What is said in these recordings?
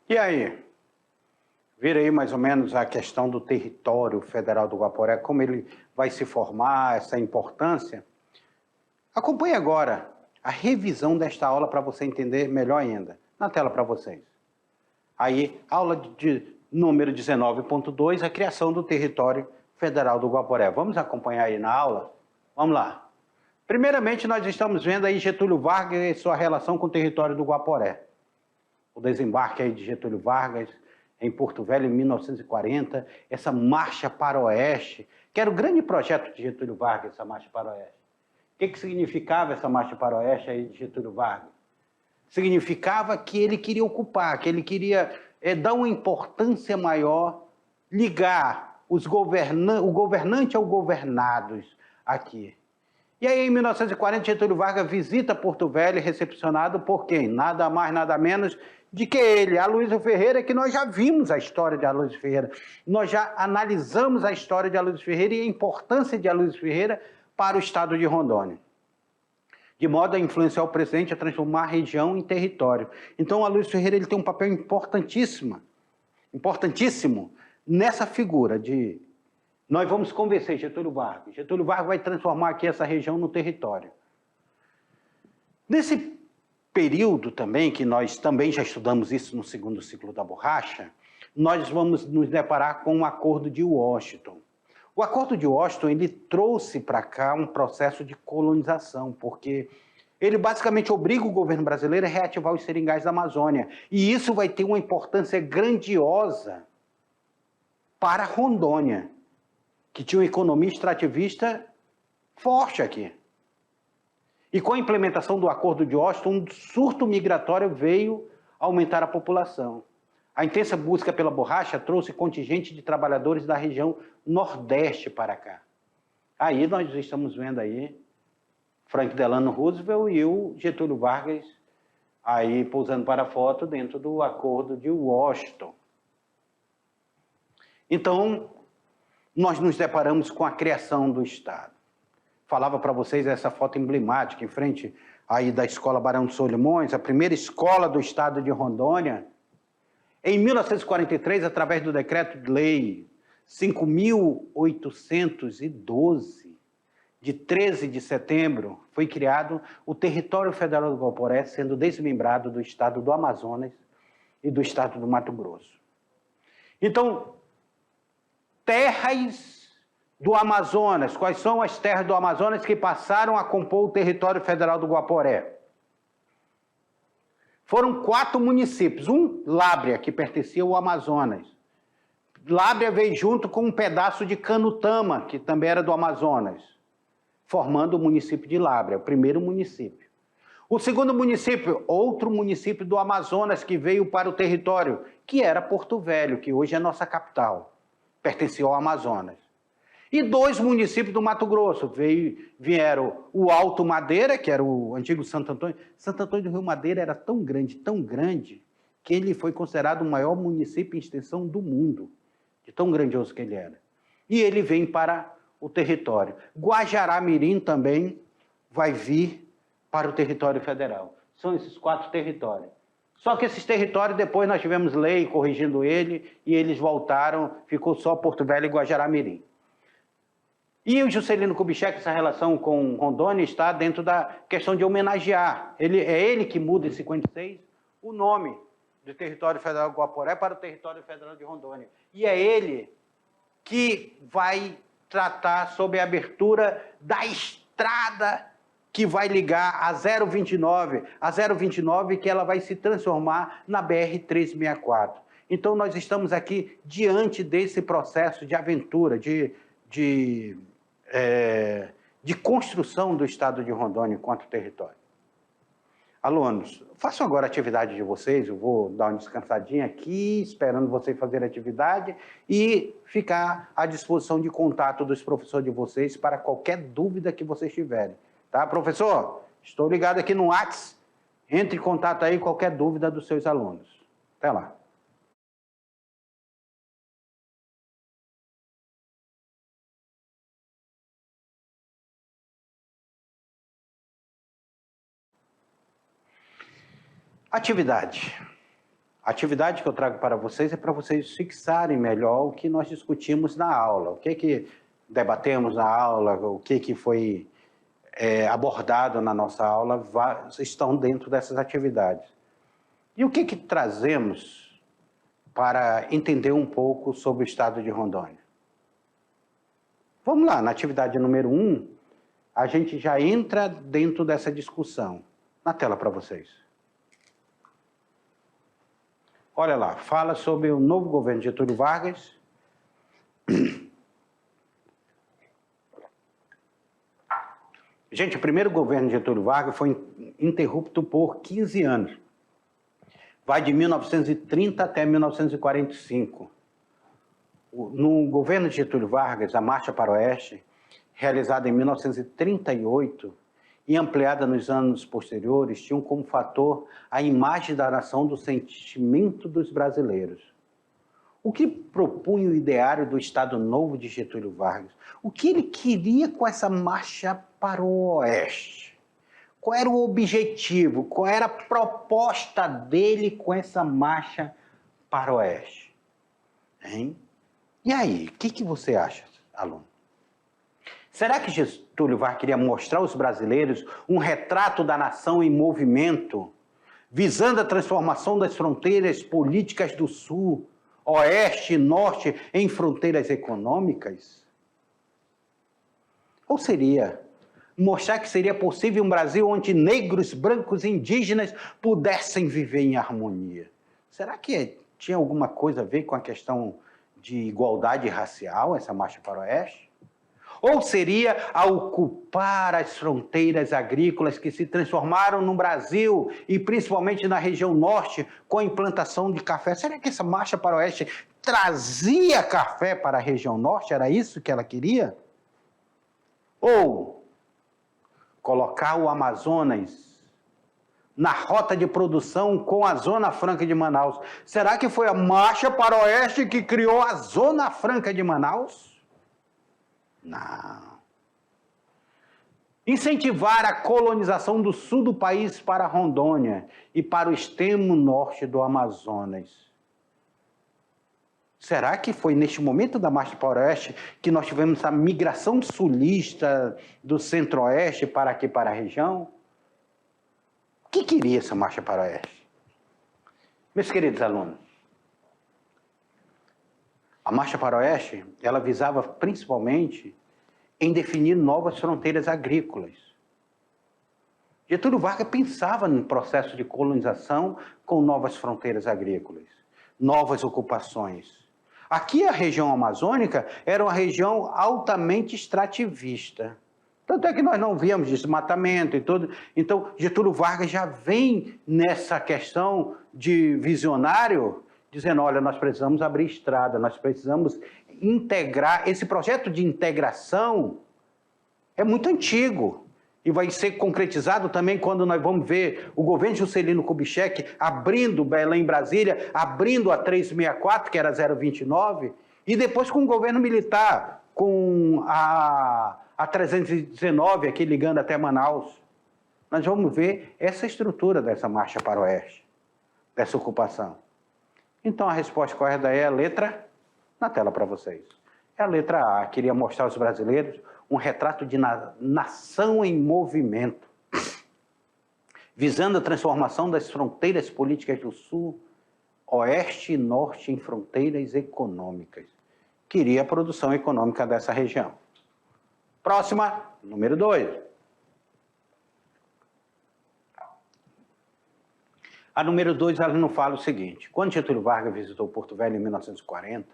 E aí? Vira aí mais ou menos a questão do território federal do Guaporé, como ele vai se formar, essa importância. Acompanhe agora a revisão desta aula para você entender melhor ainda. Na tela para vocês. Aí, aula de número 19.2, a criação do território federal do Guaporé. Vamos acompanhar aí na aula? Vamos lá. Primeiramente, nós estamos vendo aí Getúlio Vargas e sua relação com o território do Guaporé. O desembarque aí de Getúlio Vargas em Porto Velho em 1940, essa marcha para o oeste, que era o grande projeto de Getúlio Vargas, essa marcha para o oeste. O que significava essa marcha para o oeste aí de Getúlio Vargas? Significava que ele queria ocupar, que ele queria dar uma importância maior, ligar o governante aos governados aqui. E aí, em 1940, Getúlio Vargas visita Porto Velho, recepcionado por quem? Nada mais, nada menos de que ele, Aloysio Ferreira, que nós já vimos a história de Aloysio Ferreira. Nós já analisamos a história de Aloysio Ferreira e a importância de Aloysio Ferreira para o estado de Rondônia, de modo a influenciar o presidente a transformar a região em território. Então, Aloysio Ferreira ele tem um papel importantíssimo nessa figura de... Nós vamos convencer Getúlio Vargas. Getúlio Vargas vai transformar aqui essa região no território. Nesse período também, que nós também já estudamos isso no segundo ciclo da borracha, nós vamos nos deparar com o Acordo de Washington. O Acordo de Washington, ele trouxe para cá um processo de colonização, porque ele basicamente obriga o governo brasileiro a reativar os seringais da Amazônia. E isso vai ter uma importância grandiosa para Rondônia, que tinha uma economia extrativista forte aqui. E com a implementação do Acordo de Washington, um surto migratório veio aumentar a população. A intensa busca pela borracha trouxe contingente de trabalhadores da região Nordeste para cá. Aí nós estamos vendo aí Franklin Delano Roosevelt e o Getúlio Vargas aí pousando para a foto dentro do Acordo de Washington. Então, nós nos deparamos com a criação do Estado. Falava para vocês essa foto emblemática em frente aí da Escola Barão de Solimões, a primeira escola do estado de Rondônia. Em 1943, através do Decreto-Lei 5.812, de 13 de setembro, foi criado o Território Federal do Guaporé, sendo desmembrado do estado do Amazonas e do estado do Mato Grosso. Então, terras do Amazonas. Quais são as terras do Amazonas que passaram a compor o território federal do Guaporé? Foram 4 municípios. Lábrea, que pertencia ao Amazonas. Lábrea veio junto com um pedaço de Canutama, que também era do Amazonas, formando o município de Lábrea, o primeiro município. O segundo município, outro município do Amazonas que veio para o território, que era Porto Velho, que hoje é nossa capital, pertencia ao Amazonas. E 2 municípios do Mato Grosso. Vieram o Alto Madeira, que era o antigo Santo Antônio. Santo Antônio do Rio Madeira era tão grande, que ele foi considerado o maior município em extensão do mundo, de tão grandioso que ele era. E ele vem para o território. Guajará-Mirim também vai vir para o território federal. São esses 4 territórios. Só que esses territórios, depois nós tivemos lei corrigindo ele, e eles voltaram, ficou só Porto Velho e Guajará-Mirim. E o Juscelino Kubitschek, essa relação com Rondônia, está dentro da questão de homenagear. É ele que muda em 56 o nome do Território Federal do Guaporé para o Território Federal de Rondônia. E é ele que vai tratar sobre a abertura da estrada que vai ligar a 029, que ela vai se transformar na BR-364. Então, nós estamos aqui diante desse processo de aventura, de construção do estado de Rondônia enquanto território. Alunos, façam agora a atividade de vocês, eu vou dar uma descansadinha aqui, esperando vocês fazerem a atividade e ficar à disposição de contato dos professores de vocês para qualquer dúvida que vocês tiverem. Tá, professor? Estou ligado aqui no WhatsApp, entre em contato aí qualquer dúvida dos seus alunos. Até lá. Atividade. A atividade que eu trago para vocês é para vocês fixarem melhor o que nós discutimos na aula, o que debatemos na aula, o que foi abordado na nossa aula, estão dentro dessas atividades. E o que trazemos para entender um pouco sobre o estado de Rondônia? Vamos lá, na atividade número 1, a gente já entra dentro dessa discussão. Na tela para vocês. Olha lá, fala sobre o novo governo de Getúlio Vargas. Gente, o primeiro governo de Getúlio Vargas foi interrupto por 15 anos. Vai de 1930 até 1945. No governo de Getúlio Vargas, a Marcha para o Oeste, realizada em 1938 e ampliada nos anos posteriores, tinham como fator a imagem da nação do sentimento dos brasileiros. O que propunha o ideário do Estado Novo de Getúlio Vargas? O que ele queria com essa marcha para o Oeste? Qual era o objetivo? Qual era a proposta dele com essa marcha para o Oeste? Hein? E aí, o que você acha, aluno? Será que Getúlio Vargas queria mostrar aos brasileiros um retrato da nação em movimento, visando a transformação das fronteiras políticas do Sul, Oeste e Norte em fronteiras econômicas? Ou seria mostrar que seria possível um Brasil onde negros, brancos e indígenas pudessem viver em harmonia? Será que tinha alguma coisa a ver com a questão de igualdade racial, essa marcha para o Oeste? Ou seria a ocupar as fronteiras agrícolas que se transformaram no Brasil e principalmente na região norte com a implantação de café? Será que essa marcha para o Oeste trazia café para a região norte? Era isso que ela queria? Ou colocar o Amazonas na rota de produção com a Zona Franca de Manaus? Será que foi a marcha para o Oeste que criou a Zona Franca de Manaus? Não. Incentivar a colonização do sul do país para Rondônia e para o extremo norte do Amazonas. Será que foi neste momento da Marcha para o Oeste que nós tivemos a migração sulista do centro-oeste para aqui, para a região? O que queria essa Marcha para o Oeste? Meus queridos alunos, a Marcha para o Oeste, ela visava principalmente em definir novas fronteiras agrícolas. Getúlio Vargas pensava no processo de colonização com novas fronteiras agrícolas, novas ocupações. Aqui a região amazônica era uma região altamente extrativista. Tanto é que nós não víamos desmatamento e tudo. Então, Getúlio Vargas já vem nessa questão de visionário, dizendo, olha, nós precisamos abrir estrada, nós precisamos integrar. Esse projeto de integração é muito antigo e vai ser concretizado também quando nós vamos ver o governo Juscelino Kubitschek abrindo Belém-Brasília, abrindo a 364, que era 029, e depois com o governo militar, com a 319 aqui ligando até Manaus. Nós vamos ver essa estrutura dessa marcha para o Oeste, dessa ocupação. Então, a resposta correta é a letra na tela para vocês. É a letra A, queria mostrar aos brasileiros um retrato de nação em movimento, visando a transformação das fronteiras políticas do Sul, Oeste e Norte em fronteiras econômicas. Queria a produção econômica dessa região. Próxima, número 2. A número 2, ela não fala o seguinte: quando Getúlio Vargas visitou Porto Velho em 1940,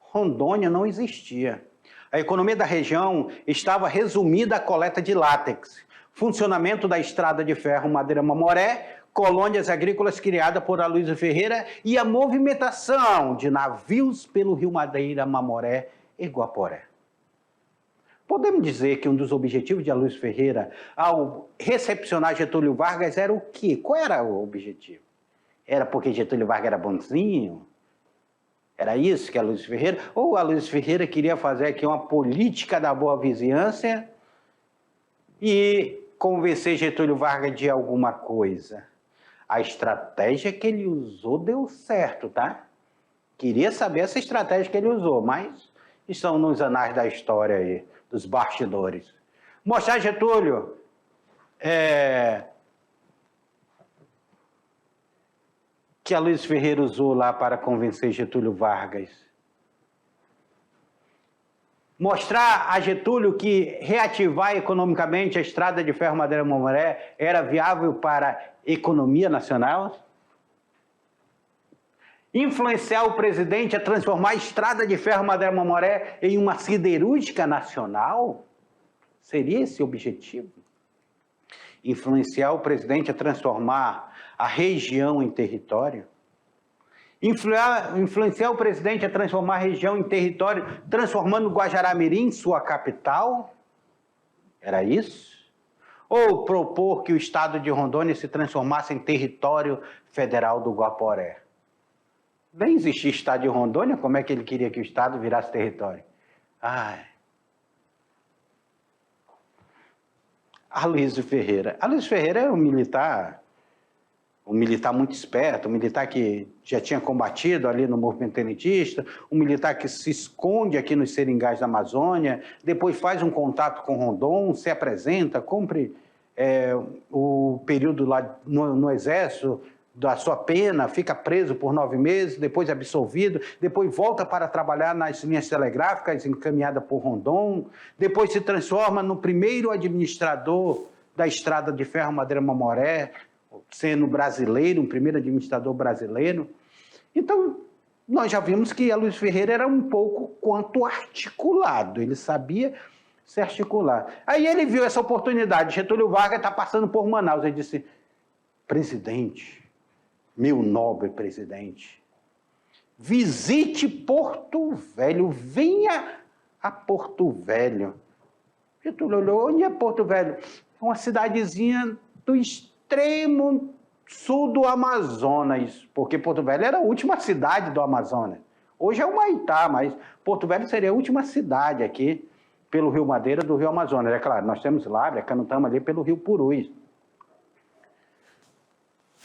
Rondônia não existia. A economia da região estava resumida à coleta de látex, funcionamento da estrada de ferro Madeira-Mamoré, colônias agrícolas criadas por Aloysio Ferreira e a movimentação de navios pelo rio Madeira-Mamoré e Guaporé. Podemos dizer que um dos objetivos de Aloysio Ferreira ao recepcionar Getúlio Vargas era o quê? Qual era o objetivo? Era porque Getúlio Vargas era bonzinho? Era isso que Aloysio Ferreira? Ou Aloysio Ferreira queria fazer aqui uma política da boa vizinhança e convencer Getúlio Vargas de alguma coisa? A estratégia que ele usou deu certo, tá? Queria saber essa estratégia que ele usou, mas estão nos anais da história aí, dos bastidores. Mostrar Getúlio que a Luiz Ferreira usou lá para convencer Getúlio Vargas. Mostrar a Getúlio que reativar economicamente a estrada de ferro Madeira-Mamoré era viável para a economia nacional. Influenciar o presidente a transformar a estrada de ferro Madeira-Mamoré em uma siderúrgica nacional? Seria esse o objetivo? Influenciar o presidente a transformar a região em território? Influenciar o presidente a transformar a região em território, transformando Guajará-Mirim sua capital? Era isso? Ou propor que o estado de Rondônia se transformasse em território federal do Guaporé? Nem existia estado de Rondônia, como é que ele queria que o estado virasse território? Ai. Aloysio Ferreira. Aloysio Ferreira era um militar muito esperto, um militar que já tinha combatido ali no movimento tenentista, um militar que se esconde aqui nos seringais da Amazônia, depois faz um contato com Rondon, se apresenta, cumpre o período lá no Exército da sua pena, fica preso por 9 meses, depois é absolvido, depois volta para trabalhar nas linhas telegráficas encaminhada por Rondon, depois se transforma no primeiro administrador da estrada de ferro Madeira-Mamoré, sendo brasileiro, um primeiro administrador brasileiro. Então, nós já vimos que Aloysio Ferreira era um pouco quanto articulado, ele sabia se articular. Aí ele viu essa oportunidade, Getúlio Vargas está passando por Manaus, ele disse, presidente, meu nobre presidente, visite Porto Velho, venha a Porto Velho. Getúlio olhou, onde é Porto Velho? Uma cidadezinha do extremo sul do Amazonas, porque Porto Velho era a última cidade do Amazonas. Hoje é Humaitá, mas Porto Velho seria a última cidade aqui, pelo Rio Madeira do Rio Amazonas. É claro, nós temos Lábrea, Canutama ali pelo Rio Purus.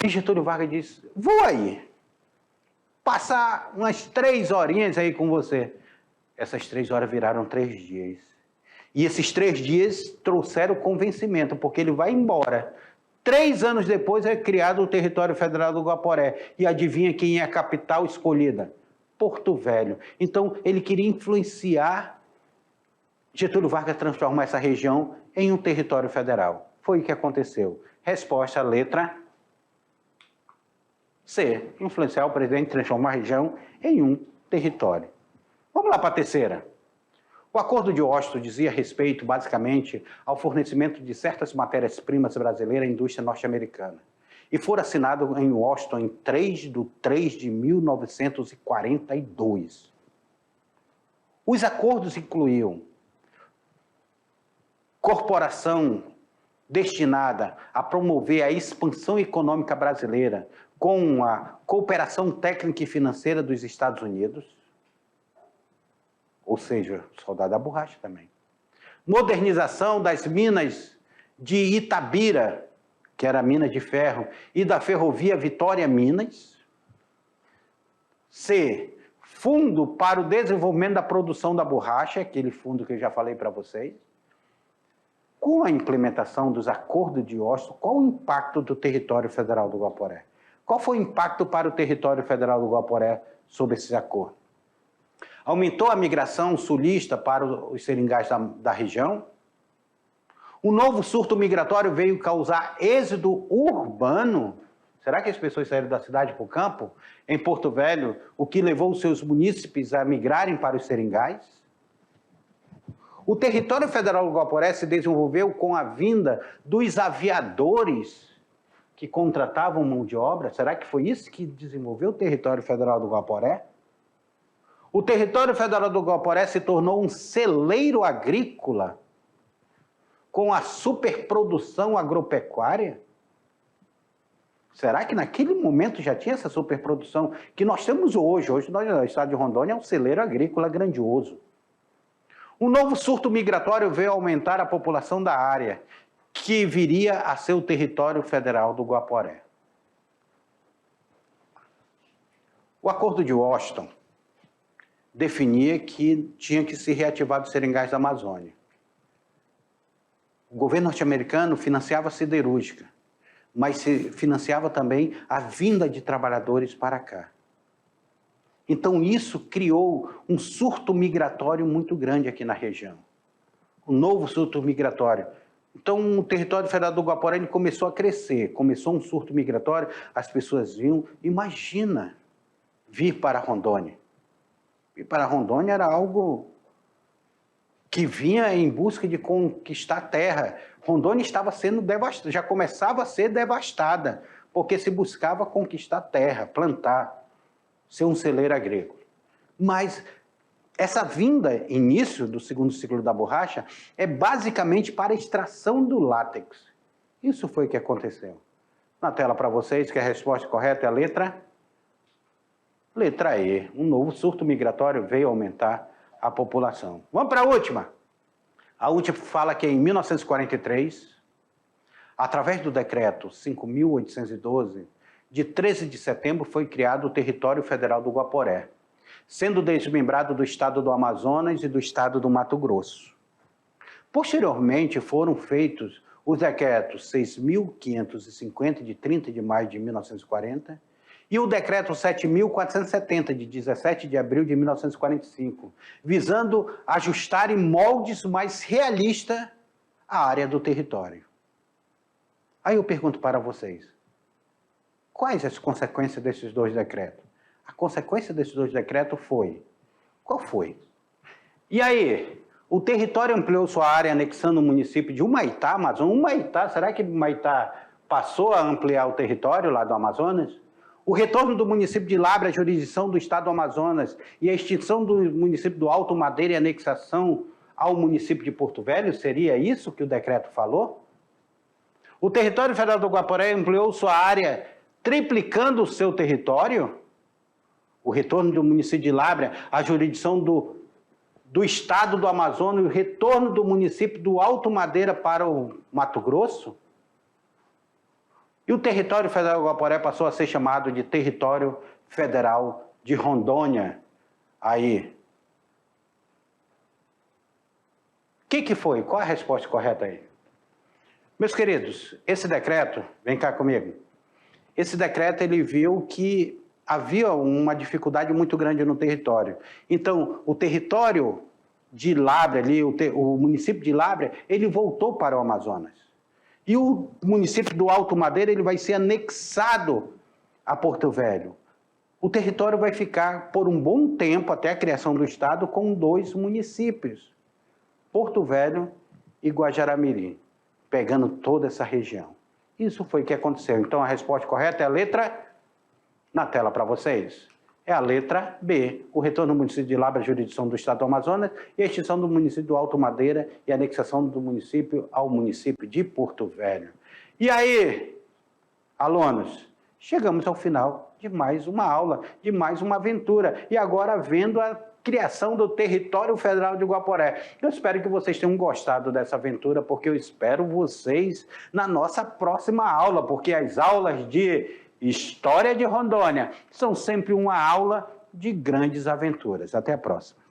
E Getúlio Vargas disse, vou aí, passar umas 3 horinhas aí com você. Essas 3 horas viraram 3 dias. E esses 3 dias trouxeram convencimento, porque ele vai embora. 3 anos depois é criado o território federal do Guaporé. E adivinha quem é a capital escolhida? Porto Velho. Então, ele queria influenciar Getúlio Vargas a transformar essa região em um território federal. Foi o que aconteceu. Resposta, letra C. Influenciar o presidente a transformar a região em um território. Vamos lá para a terceira. O Acordo de Washington dizia respeito, basicamente, ao fornecimento de certas matérias-primas brasileiras à indústria norte-americana. E foi assinado em Washington em 3 de 3 de 1942. Os acordos incluíam corporação destinada a promover a expansão econômica brasileira com a cooperação técnica e financeira dos Estados Unidos, ou seja, soldado da borracha também. Modernização das minas de Itabira, que era a mina de ferro, e da ferrovia Vitória Minas. C. Fundo para o desenvolvimento da produção da borracha, aquele fundo que eu já falei para vocês. Com a implementação dos acordos de Washington, qual o impacto do território federal do Guaporé? Qual foi o impacto para o território federal do Guaporé sobre esses acordos? Aumentou a migração sulista para os seringais da região? O novo surto migratório veio causar êxodo urbano? Será que as pessoas saíram da cidade para o campo? Em Porto Velho, o que levou os seus munícipes a migrarem para os seringais? O território federal do Guaporé se desenvolveu com a vinda dos aviadores que contratavam mão de obra. Será que foi isso que desenvolveu o território federal do Guaporé? O território federal do Guaporé se tornou um celeiro agrícola com a superprodução agropecuária? Será que naquele momento já tinha essa superprodução que nós temos hoje? Hoje o estado de Rondônia é um celeiro agrícola grandioso. Um novo surto migratório veio aumentar a população da área, que viria a ser o território federal do Guaporé. O Acordo de Washington definia que tinha que se reativar os seringais da Amazônia. O governo norte-americano financiava a siderúrgica, mas se financiava também a vinda de trabalhadores para cá. Então isso criou um surto migratório muito grande aqui na região. Um novo surto migratório. Então o território federal do Guaporé ele começou a crescer, começou um surto migratório, as pessoas vinham, imagina vir para Rondônia. Ir para Rondônia era algo que vinha em busca de conquistar a terra. Rondônia estava sendo devastada, já começava a ser devastada, porque se buscava conquistar terra, plantar, ser um celeiro agrícola. Mas essa vinda, início do segundo ciclo da borracha, é basicamente para a extração do látex. Isso foi o que aconteceu. Na tela para vocês, que a resposta correta é a letra E. Um novo surto migratório veio aumentar a população. Vamos para a última. A última fala que em 1943, através do decreto 5.812, de 13 de setembro, foi criado o Território Federal do Guaporé, sendo desmembrado do estado do Amazonas e do estado do Mato Grosso. Posteriormente, foram feitos os decretos 6.550, de 30 de maio de 1940, e o decreto 7.470, de 17 de abril de 1945, visando ajustar em moldes mais realistas a área do território. Aí eu pergunto para vocês, quais as consequências desses dois decretos? A consequência desses dois decretos foi, qual foi? E aí, o território ampliou sua área anexando o município de Humaitá, Amazonas. Humaitá, será que Humaitá passou a ampliar o território lá do Amazonas? O retorno do município de Lábrea à jurisdição do estado do Amazonas e a extinção do município do Alto Madeira e anexação ao município de Porto Velho, seria isso que o decreto falou? O território federal do Guaporé ampliou sua área, triplicando o seu território? O retorno do município de Lábrea à jurisdição do estado do Amazonas e o retorno do município do Alto Madeira para o Mato Grosso? E o território federal do Guaporé passou a ser chamado de Território Federal de Rondônia. Aí. O que foi? Qual a resposta correta aí? Meus queridos, esse decreto, vem cá comigo, esse decreto ele viu que havia uma dificuldade muito grande no território. Então, o território de Lábrea, ali, o município de Lábrea, ele voltou para o Amazonas. E o município do Alto Madeira ele vai ser anexado a Porto Velho. O território vai ficar por um bom tempo, até a criação do estado, com dois municípios, Porto Velho e Guajará-Mirim, pegando toda essa região. Isso foi o que aconteceu. Então, a resposta correta é a letra, na tela para vocês, é a letra B, o retorno do município de Lábrea à jurisdição do estado do Amazonas e a extinção do município do Alto Madeira e a anexação do município ao município de Porto Velho. E aí, alunos, chegamos ao final de mais uma aula, de mais uma aventura, e agora vendo a criação do Território Federal de Guaporé. Eu espero que vocês tenham gostado dessa aventura, porque eu espero vocês na nossa próxima aula, porque as aulas de História de Rondônia são sempre uma aula de grandes aventuras. Até a próxima.